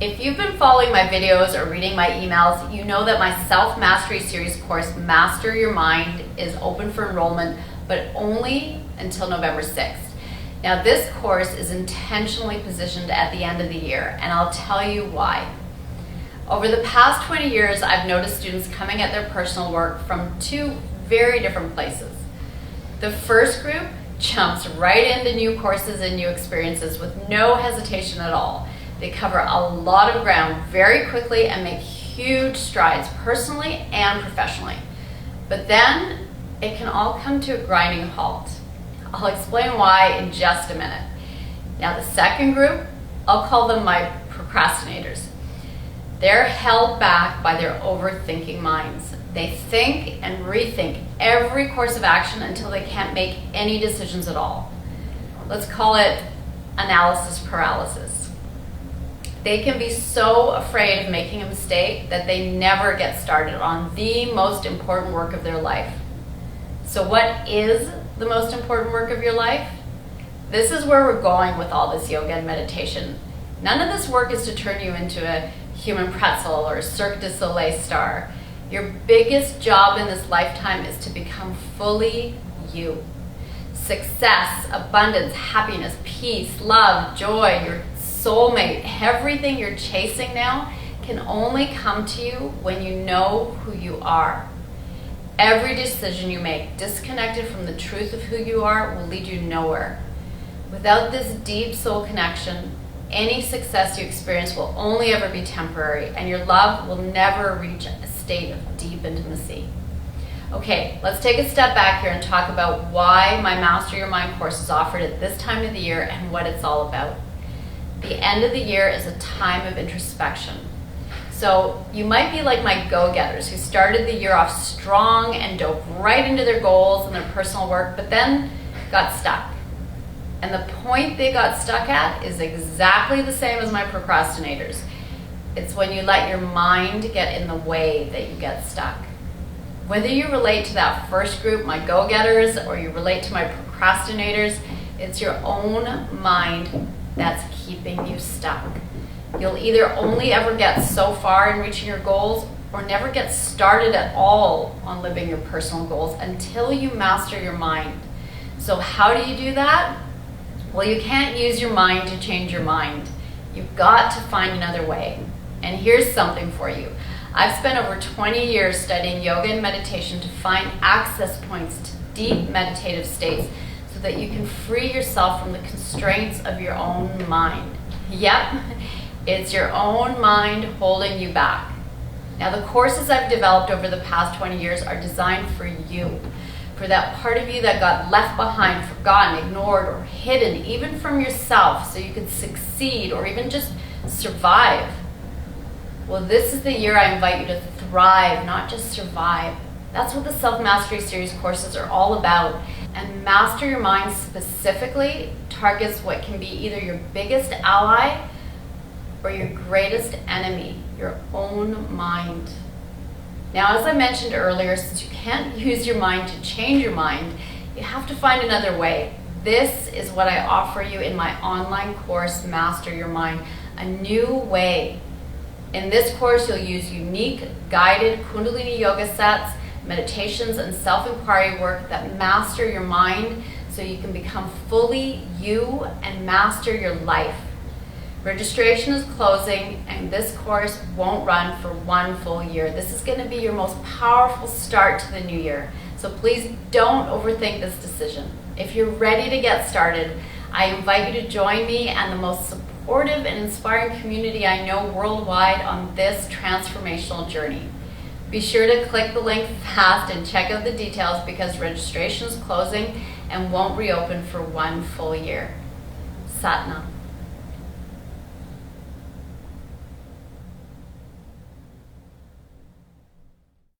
If you've been following my videos or reading my emails, you know that my Self-Mastery Series course, Master Your Mind, is open for enrollment, but only until November 6th. Now, this course is intentionally positioned at the end of the year, and I'll tell you why. Over the past 20 years, I've noticed students coming at their personal work from two very different places. The first group jumps right into new courses and new experiences with no hesitation at all. They cover a lot of ground very quickly and make huge strides personally and professionally. But then it can all come to a grinding halt. I'll explain why in just a minute. Now, the second group, I'll call them my procrastinators. They're held back by their overthinking minds. They think and rethink every course of action until they can't make any decisions at all. Let's call it analysis paralysis. They can be so afraid of making a mistake that they never get started on the most important work of their life. So what is the most important work of your life? This is where we're going with all this yoga and meditation. None of this work is to turn you into a human pretzel or a Cirque du Soleil star. Your biggest job in this lifetime is to become fully you. Success, abundance, happiness, peace, love, joy, your soulmate, everything you're chasing now can only come to you when you know who you are. Every decision you make disconnected from the truth of who you are will lead you nowhere. Without this deep soul connection, any success you experience will only ever be temporary, and your love will never reach a state of deep intimacy. Okay, let's take a step back here and talk about why my Master Your Mind course is offered at this time of the year and what it's all about. The end of the year is a time of introspection. So you might be like my go-getters who started the year off strong and dove right into their goals and their personal work, but then got stuck. And the point they got stuck at is exactly the same as my procrastinators. It's when you let your mind get in the way that you get stuck. Whether you relate to that first group, my go-getters, or you relate to my procrastinators, it's your own mind that's keeping you stuck. You'll either only ever get so far in reaching your goals or never get started at all on living your personal goals until you master your mind. So how do you do that? Well, you can't use your mind to change your mind. You've got to find another way. And here's something for you. I've spent over 20 years studying yoga and meditation to find access points to deep meditative states so that you can free yourself from the constraints of your own mind. Yep, it's your own mind holding you back. Now, the courses I've developed over the past 20 years are designed for you, for that part of you that got left behind, forgotten, ignored, or hidden, even from yourself, so you could succeed or even just survive. Well, this is the year I invite you to thrive, not just survive. That's what the Self-Mastery Series courses are all about. And Master Your Mind specifically targets what can be either your biggest ally or your greatest enemy, your own mind. Now, as I mentioned earlier, since you can't use your mind to change your mind, you have to find another way. This is what I offer you in my online course, Master Your Mind, a new way. In this course, you'll use unique, guided kundalini yoga sets, meditations, and self-inquiry work that master your mind so you can become fully you and master your life. Registration is closing, and this course won't run for one full year. This is going to be your most powerful start to the new year. So please don't overthink this decision. If you're ready to get started, I invite you to join me and the most supportive and inspiring community I know worldwide on this transformational journey. Be sure to click the link fast and check out the details because registration is closing and won't reopen for one full year. Satnam.